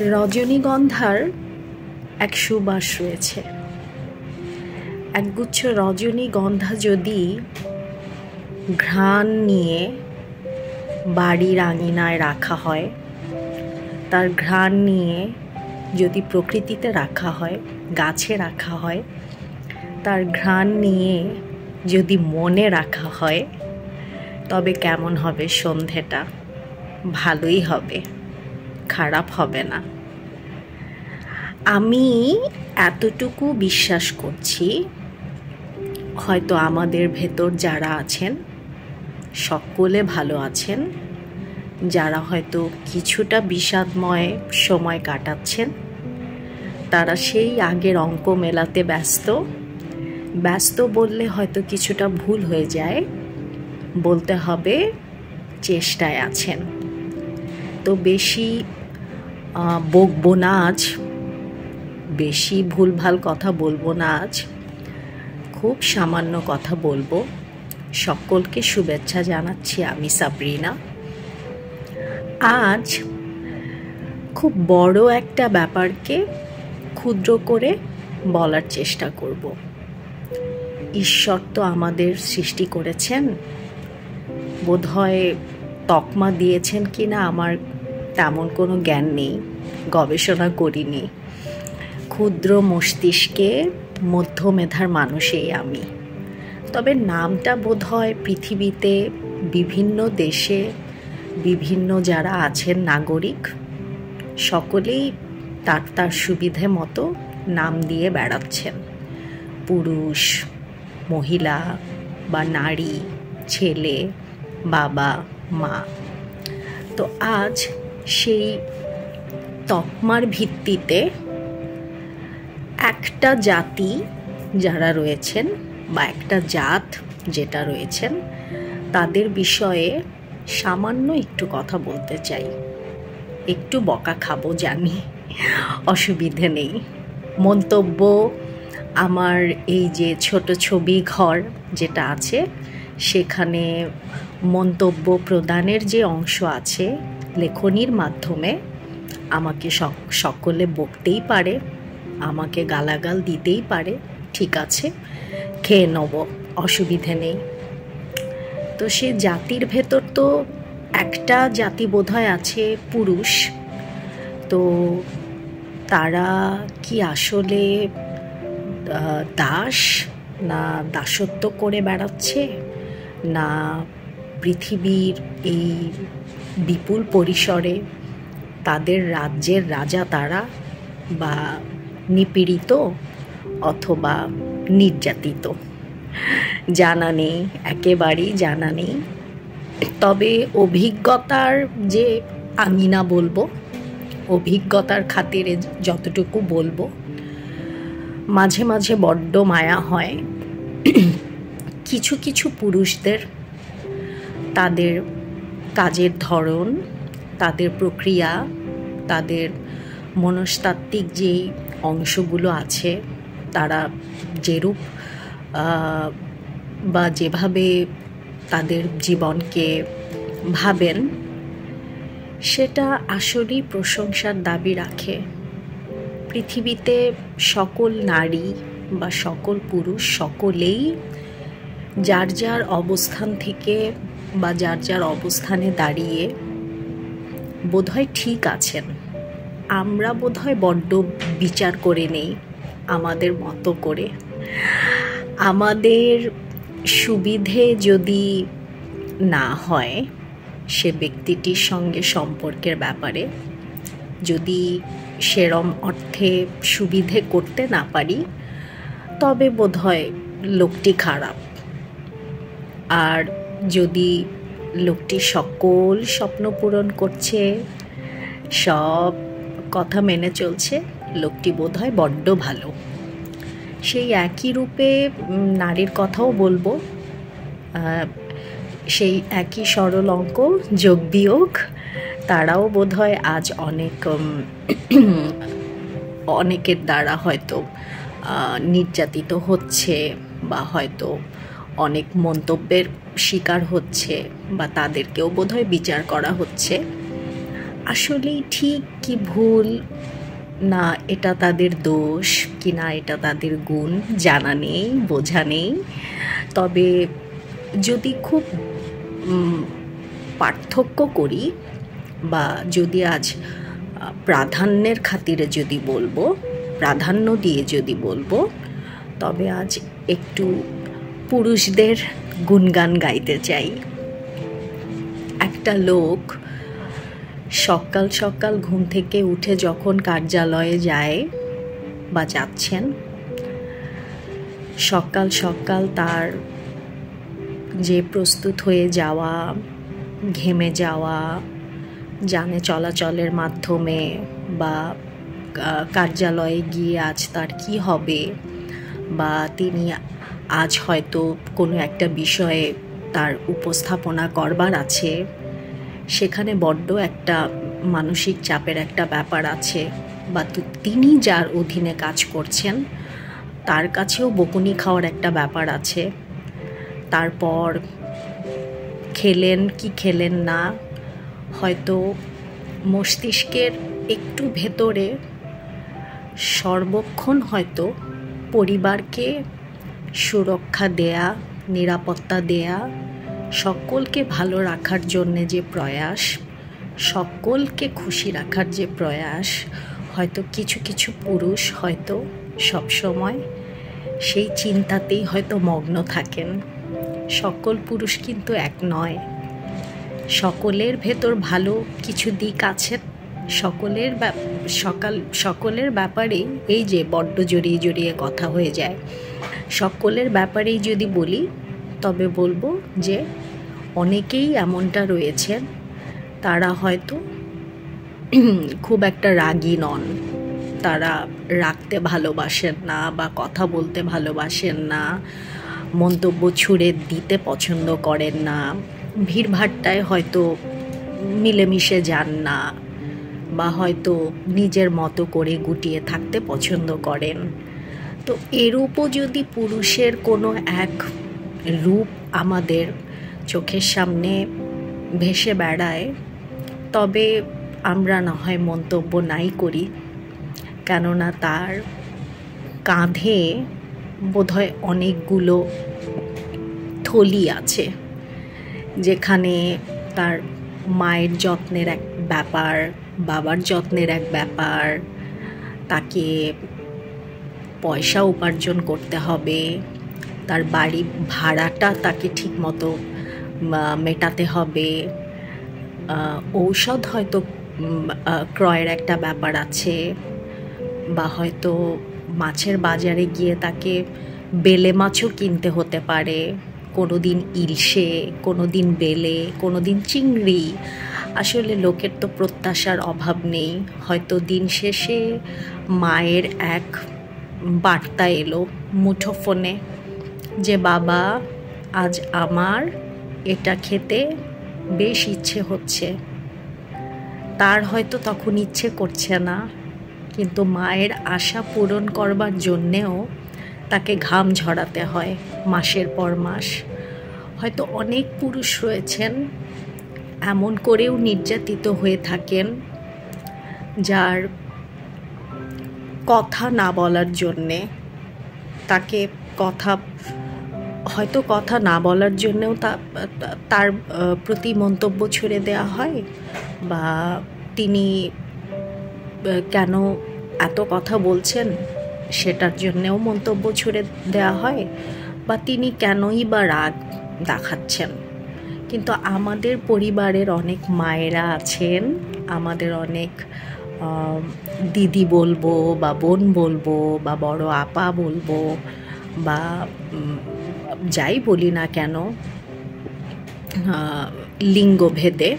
রজনীগন্ধার এক সুবাস রয়েছে। একগুচ্ছ রজনীগন্ধা যদি ঘ্রাণ নিয়ে বাড়ির আঙিনায় রাখা হয়, তার ঘ্রাণ নিয়ে যদি প্রকৃতিতে রাখা হয়, গাছে রাখা হয়, তার ঘ্রাণ নিয়ে যদি মনে রাখা হয়, তবে কেমন হবে সন্ধেটা? ভালোই হবে, খারাপ হবে না। আমি এতটুকু বিশ্বাস করছি, হয়তো আমাদের ভেতর যারা আছেন সকলে ভালো আছেন, যারা হয়তো কিছুটা বিষাদময় সময় কাটাচ্ছেন তারা সেই আগের অঙ্ক মেলাতে ব্যস্ত বললে হয়তো কিছুটা ভুল হয়ে যায়, বলতে হবে চেষ্টায় আছেন। তো বেশি বকবো না আজ, বেশি ভুলভাল কথা বলবো না আজ, খুব সামান্য কথা বলবো। সকলকে শুভেচ্ছা জানাচ্ছি, আমি সাবরিনা। আজ খুব বড় একটা ব্যাপারকে ক্ষুদ্র করে বলার চেষ্টা করব। ঈশ্বর তো আমাদের সৃষ্টি করেছেন, বোধহয় তকমা দিয়েছেন কিনা আমার তেমন কোনো জ্ঞান নেই, গবেষণা করিনি। ক্ষুদ্র মস্তিষ্কে মধ্য মেধার মানুষই আমি। তবে নামটা বোধহয় পৃথিবীতে বিভিন্ন দেশে বিভিন্ন যারা আছেন নাগরিক, সকলেই তার সুবিধে মতো নাম দিয়ে বেড়াচ্ছেন। পুরুষ, মহিলা বা নারী, ছেলে, বাবা, মা। তো আজ সেই তকমার ভিত্তিতে একটা জাতি যারা রয়েছেন বা একটা জাত যেটা রয়েছেন তাদের বিষয়ে সামান্য একটু কথা বলতে চাই। একটু বকা খাবো জানি, অসুবিধে নেই। মন্তব্য আমার এই যে ছোট ছবি ঘর যেটা আছে সেখানে মন্তব্য প্রদানের যে অংশ আছে লেখনির মাধ্যমে, আমাকে সকলে বকতেই পারে, আমাকে গালাগাল দিতেই পারে, ঠিক আছে, খেয়ে নেব, অসুবিধে নেই। তো সে জাতির ভেতর তো একটা জাতি বোধহয় আছে পুরুষ। তো তারা কি আসলে দাস, না দাসত্ব করে বেড়াচ্ছে, না পৃথিবীর এই বিপুল পরিসরে তাদের রাজ্যের রাজা তারা, বা নিপীড়িত অথবা নির্যাতিত? জানা নেই, একেবারেই জানা নেই। তবে অভিজ্ঞতার যে আঙিনা বলবো, অভিজ্ঞতার খাতিরে যতটুকু বলবো, মাঝে মাঝে বড্ড মায়া হয় কিছু কিছু পুরুষদের, তাদের কাজের ধরন, তাদের প্রক্রিয়া, তাদের মনস্তাত্ত্বিক যেই অংশগুলো আছে, তারা যেরূপ বা যেভাবে তাদের জীবনকে ভাবেন, সেটা আসলেই প্রশংসার দাবি রাখে। পৃথিবীতে সকল নারী বা সকল পুরুষ সকলেই যার যার অবস্থান থেকে বা যার যার অবস্থানে দাঁড়িয়ে বোধহয় ঠিক আছেন। আমরা বোধহয় বড্ড বিচার করে নেই আমাদের মতো করে। আমাদের সুবিধে যদি না হয় সে ব্যক্তিটির সঙ্গে সম্পর্কের ব্যাপারে, যদি সেরম অর্থে সুবিধে করতে না পারি, তবে বোধহয় লোকটি খারাপ। আর যদি লোকটি সকল স্বপ্ন পূরণ করছে, সব কথা মেনে চলছে, লোকটি বোধহয় বড্ড ভালো। সেই একই রূপে নারীর কথাও বলবো, সেই একই সরল অঙ্ক যোগ বিয়োগ, তারাও বোধহয় আজ অনেকের দ্বারা হয়তো নির্যাতিত হচ্ছে, বা হয়তো অনেক মন্তব্যের শিকার হচ্ছে, বা তাদেরকেও বোধহয় বিচার করা হচ্ছে। আসলেই ঠিক কি ভুল, না এটা তাদের দোষ কি না এটা তাদের গুণ, জানা নেই, বোঝা নেই। তবে যদি খুব পার্থক্য করি, বা যদি আজ প্রাধান্যের খাতিরে যদি বলবো, প্রাধান্য দিয়ে যদি বলবো, তবে আজ একটু পুরুষদের গুণগান গাইতে চাই। একটা লোক সকাল সকাল ঘুম থেকে উঠে যখন কার্যালয়ে যায় বা যাচ্ছেন, সকাল সকাল তার যে প্রস্তুত হয়ে যাওয়া, ঘেমে যাওয়া, যানে চলাচলের মাধ্যমে বা কার্যালয়ে গিয়ে আজ তার কি হবে, বা তিনি আজ হয়তো কোনো একটা বিষয়ে তার উপস্থাপনা করবার আছে, সেখানে বড্ড একটা মানসিক চাপের একটা ব্যাপার আছে, বা তিনি যার অধীনে কাজ করছেন তার কাছেও বকুনি খাওয়ার একটা ব্যাপার আছে। তারপর খেলেন কি খেলেন না, হয়তো মস্তিষ্কের একটু ভেতরে সর্বক্ষণ হয়তো পরিবারকে সুরক্ষা দেয়া, নিরাপত্তা দেয়া, সকলকে ভালো রাখার জন্যে যে প্রয়াস, সকলকে খুশি রাখার যে প্রয়াস, হয়তো কিছু কিছু পুরুষ হয়তো সবসময় সেই চিন্তাতেই হয়তো মগ্ন থাকেন। সকল পুরুষ কিন্তু এক নয়, সকলের ভেতর ভালো কিছু দিক আছে, সকলের ব্যাপারেই, এই যে বড্ড জড়িয়ে জড়িয়ে কথা হয়ে যায়, সকলের ব্যাপারেই যদি বলি তবে বলবো যে অনেকেই এমনটা রয়েছেন, তারা হয়তো খুব একটা রাগী নন, তারা রাখতে ভালোবাসেন না বা কথা বলতে ভালোবাসেন না, মন্তব্য ছুড়ে দিতে পছন্দ করেন না, ভিড়ভাট্টায় হয়তো মিলেমিশে যান না, বা হয়তো নিজের মতো করে গুটিয়ে থাকতে পছন্দ করেন। তো এরূপও যদি পুরুষের কোনো এক রূপ আমাদের চোখের সামনে ভেসে বেড়ায়, তবে আমরা না হয় মন্তব্য নাই করি, কেননা তার কাঁধে বোধহয় অনেকগুলো থলি আছে, যেখানে তার মায়ের যত্নের এক ব্যাপার, বাবার যত্নের এক ব্যাপার, তাকে পয়সা উপার্জন করতে হবে, তার বাড়ি ভাড়াটা তাকে ঠিকমতো মেটাতে হবে, ঔষধ হয়তো ক্রয়ের একটা ব্যাপার আছে, বা হয়তো মাছের বাজারে গিয়ে তাকে বেলে মাছও কিনতে হতে পারে, কোনো দিন ইলশে, কোনো দিন বেলে, কোনো দিন চিংড়ি। আসলে লোকের তো প্রত্যাশার অভাব নেই, হয়তো দিন শেষে মায়ের এক বার্তা এলো মুঠোফোনে যে বাবা আজ আমার এটা খেতে বেশ ইচ্ছে হচ্ছে, তার হয়তো তখন ইচ্ছে করছে না, কিন্তু মায়ের আশা পূরণ করবার জন্যেও তাকে ঘাম ঝরাতে হয় মাসের পর মাস। হয়তো অনেক পুরুষ রয়েছেন এমন করেও নির্যাতিত হয়ে থাকেন, যার কথা না বলার জন্যে তাকে কথা না বলার জন্যেও তার প্রতি মন্তব্য ছুড়ে দেওয়া হয়, বা তিনি কেন এত কথা বলছেন সেটার জন্যেও মন্তব্য ছুড়ে দেওয়া হয়, বা তিনি কেনই বা রাগ দেখাচ্ছেন। কিন্তু আমাদের পরিবারের অনেক মায়েরা আছেন, আমাদের অনেক দিদি বলবো বা বোন বলবো বা বড় আপা বলবো, বা যাই বলি না কেন, লিঙ্গভেদে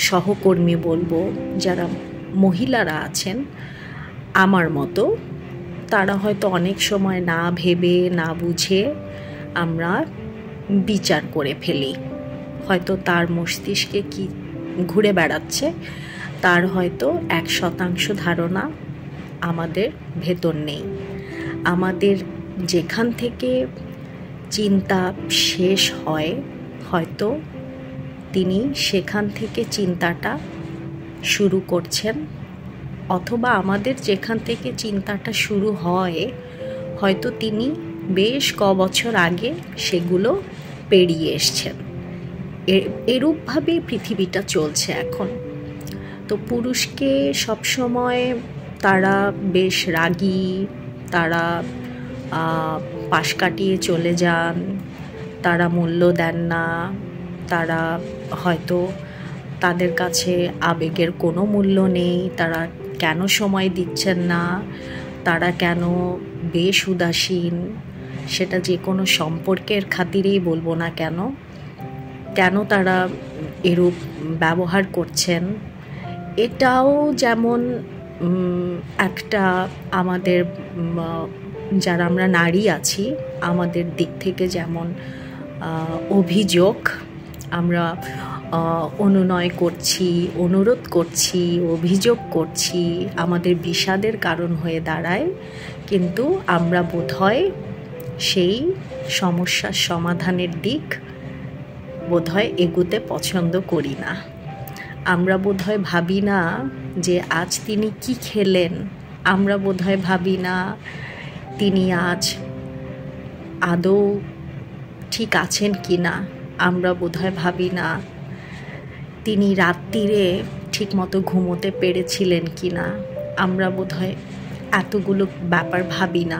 সহকর্মী বলবো, যারা মহিলারা আছেন আমার মতো, তারা হয়তো অনেক সময় না ভেবে না বুঝে আমরা বিচার করে ফেলি। হয়তো তার মস্তিষ্কে কি ঘুরে বেড়াচ্ছে তার হয়তো 1% ধারণা আমাদের ভেতর নেই। আমাদের যেখান থেকে চিন্তা শেষ হয়, হয়তো তিনি সেখান থেকে চিন্তাটা শুরু করছেন, অথবা আমাদের যেখান থেকে চিন্তাটা শুরু হয় হয়তো তিনি বেশ বছর আগে সেগুলো পেরিয়ে এসছেন। এরূপভাবেই পৃথিবীটা চলছে এখন। তো পুরুষকে সবসময় তারা বেশ রাগী, তারা পাশ কাটিয়ে চলে যান, তারা মূল্য দেন না, তারা হয়তো তাদের কাছে আবেগের কোনো মূল্য নেই, তারা কেন সময় দিচ্ছেন না, তারা কেন বেশ উদাসীন, সেটা যে কোনো সম্পর্কের খাতিরেই বলবো না কেন, কেন তারা এরূপ ব্যবহার করছেন, এটাও যেমন একটা আমাদের যারা আমরা নারী আছি আমাদের দিক থেকে যেমন অভিযোগ, আমরা অনুনয় করছি, অনুরোধ করছি, অভিযোগ করছি, আমাদের বিষাদের কারণ হয়ে দাঁড়ায়, কিন্তু আমরা বোধহয় সেই সমস্যার সমাধানের দিক বোধহয় এগুতে পছন্দ করি না। আমরা বোধহয় ভাবি না যে আজ তিনি কি খেলেন, আমরা বোধহয় ভাবি না তিনি আজ আদৌ ঠিক আছেন কি না, আমরা বোধহয় ভাবি না তিনি রাত্রিরে ঠিকমতো ঘুমোতে পেরেছিলেন কি না, আমরা বোধহয় এতগুলো ব্যাপার ভাবি না।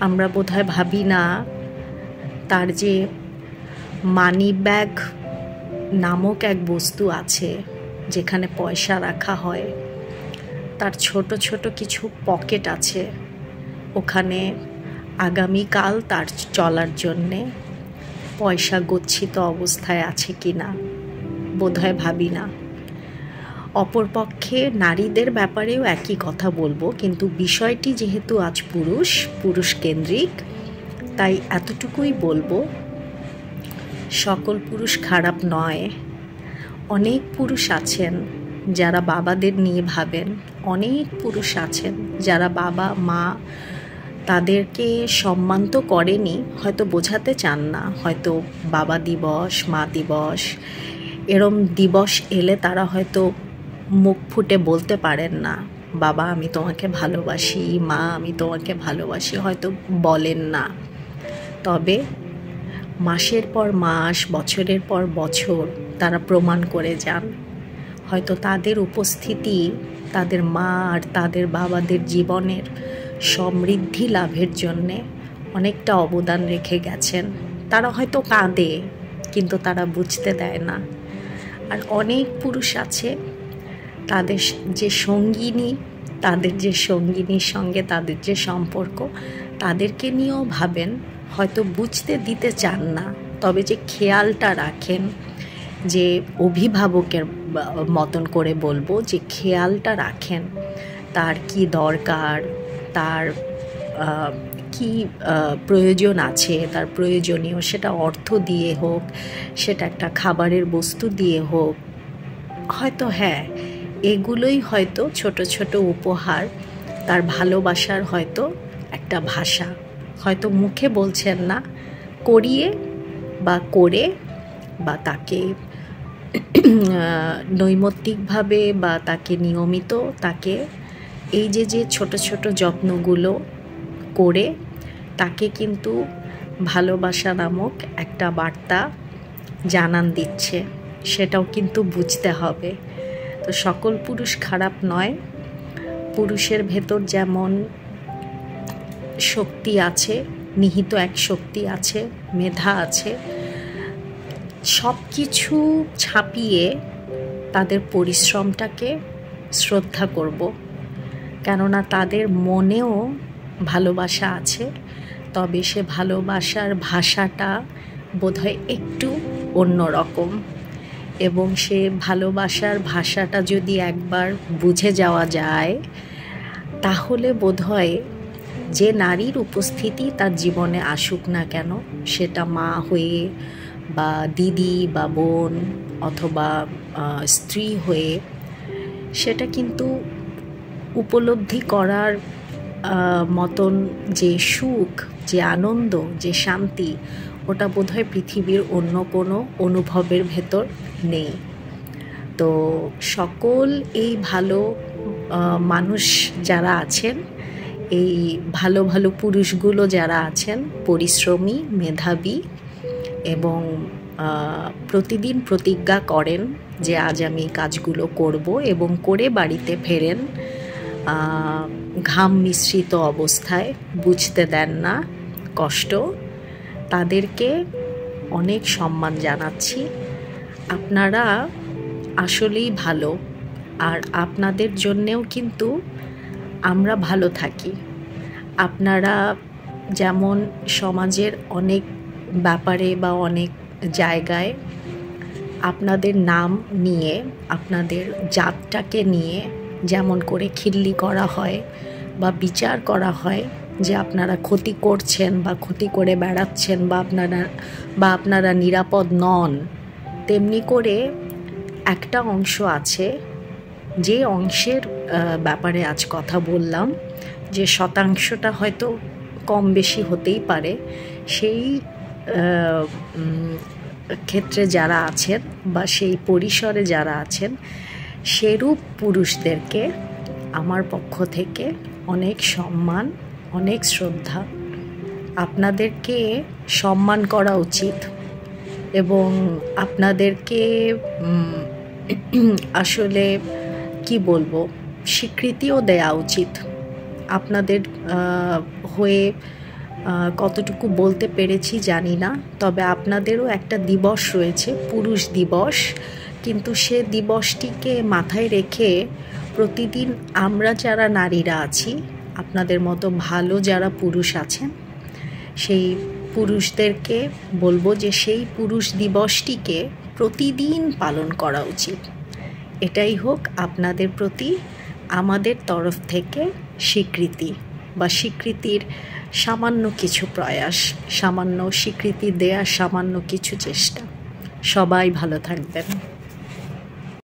আমরা বোধহয় ভাবি না তার যে মানি ব্যাগ নামক এক বস্তু আছে যেখানে পয়সা রাখা হয়, তার ছোট ছোট কিছু পকেট আছে, ওখানে আগামীকাল তার চলার জন্যে পয়সা গচ্ছিত অবস্থায় আছে কি না, বোধহয় ভাবি না। অপরপক্ষে নারীদের ব্যাপারেও একই কথা বলবো, কিন্তু বিষয়টি যেহেতু আজ পুরুষ কেন্দ্রিক, তাই এতটুকুই বলবো, সকল পুরুষ খারাপ নয়। অনেক পুরুষ আছেন যারা বাবাদের নিয়ে ভাবেন, অনেক পুরুষ আছেন যারা বাবা মা তাদেরকে সম্মান তো করেনি, হয়তো বোঝাতে চান না, হয়তো বাবা দিবস, মা দিবস, এরম দিবস এলে তারা হয়তো মুখ ফুটে বলতে পারেন না বাবা আমি তোমাকে ভালোবাসি, মা আমি তোমাকে ভালোবাসি, হয়তো বলেন না, তবে মাসের পর মাস, বছরের পর বছর তারা প্রমাণ করে যান। হয়তো তাদের উপস্থিতি তাদের মা আর তাদের বাবাদের জীবনের সমৃদ্ধি লাভের জন্যে অনেকটা অবদান রেখে গেছেন। তারা হয়তো কাঁদে, কিন্তু তারা বুঝতে দেয় না। আর অনেক পুরুষ আছে তাদের যে সঙ্গিনী, তাদের যে সঙ্গিনীর সঙ্গে তাদের যে সম্পর্ক, তাদেরকে নিয়েও ভাবেন, হয়তো বুঝতে দিতে চান না, তবে যে খেয়ালটা রাখেন, যে অভিভাবকের মতন করে বলবো, যে খেয়ালটা রাখেন তার কি দরকার, তার কি প্রয়োজন আছে, তার প্রয়োজনীয়, সেটা অর্থ দিয়ে হোক, সেটা একটা খাবারের বস্তু দিয়ে হোক, হয়তো হ্যাঁ এগুলোই হয়তো ছোট ছোট উপহার, তার ভালোবাসার হয়তো একটা ভাষা, হয়তো মুখে বলছেন না, করিয়ে বা করে বা তাকে নৈমিত্তিকভাবে বা তাকে নিয়মিত তাকে এই যে ছোট ছোট যত্নগুলো করে তাকে কিন্তু ভালোবাসা নামক একটা বার্তা জানান দিচ্ছে, সেটাও কিন্তু বুঝতে হবে। তো সকল পুরুষ খারাপ নয়। পুরুষের ভেতর যেমন শক্তি আছে, নিহিত এক শক্তি আছে, মেধা আছে, সব কিছু ছাপিয়ে তাদের পরিশ্রমটাকে শ্রদ্ধা করব, কেননা তাদের মনেও ভালোবাসা আছে, তবে সে ভালোবাসার ভাষাটা বোধহয় একটু অন্যরকম, এবং সে ভালোবাসার ভাষাটা যদি একবার বুঝে যাওয়া যায়, তাহলে বোধহয় যে নারীর উপস্থিতি তার জীবনে আসুক না কেন, সেটা মা হয়ে বা দিদি বা বোন অথবা স্ত্রী হয়ে, সেটা কিন্তু উপলব্ধি করার মতন যে সুখ, যে আনন্দ, যে শান্তি, ওটা বোধহয় পৃথিবীর অন্য কোনো অনুভবের ভেতর নেই। তো সকল এই ভালো মানুষ যারা আছেন, এই ভালো ভালো পুরুষগুলো যারা আছেন, পরিশ্রমী, মেধাবী এবং প্রতিদিন প্রতিজ্ঞা করেন যে আজ আমি এই কাজগুলো করব এবং করে বাড়িতে ফেরেন ঘাম মিশ্রিত অবস্থায়, বুঝতে দেন না কষ্ট, তাদেরকে অনেক সম্মান জানাচ্ছি। আপনারা আসলেই ভালো, আর আপনাদের জন্যেও কিন্তু আমরা ভালো থাকি। আপনারা যেমন সমাজের অনেক ব্যাপারে বা অনেক জায়গায় আপনাদের নাম নিয়ে, আপনাদের জাতটাকে নিয়ে যেমন করে খিল্লি করা হয় বা বিচার করা হয় যে আপনারা ক্ষতি করছেন বা ক্ষতি করে বেড়াচ্ছেন বা আপনারা নিরাপদ নন, তেমনি করে একটা অংশ আছে, যে অংশের ব্যাপারে আজ কথা বললাম, যে শতাংশটা হয়তো কম বেশি হতেই পারে, সেই ক্ষেত্রে যারা আছেন বা সেই পরিসরে যারা আছেন, সেরূপ পুরুষদেরকে আমার পক্ষ থেকে অনেক সম্মান, অনেক শ্রদ্ধা। আপনাদেরকে সম্মান করা উচিত এবং আপনাদেরকে আসলে কি বলবো, স্বীকৃতিও দেওয়া উচিত। আপনাদের হয়ে কতটুকু বলতে পেরেছি জানি না, তবে আপনাদেরও একটা দিবস রয়েছে, পুরুষ দিবস, কিন্তু সে দিবসটিকে মাথায় রেখে প্রতিদিন আমরা যারা নারীরা আছি, আপনাদের মতো ভালো যারা পুরুষ আছেন, সেই পুরুষদেরকে বলবো যে সেই পুরুষ দিবসটিকে প্রতিদিন পালন করা উচিত। এটাই হোক আপনাদের প্রতি আমাদের তরফ থেকে স্বীকৃতি, বা স্বীকৃতির সামান্য কিছু প্রয়াস, সামান্য স্বীকৃতি দেওয়ার সামান্য কিছু চেষ্টা। সবাই ভালো থাকবেন।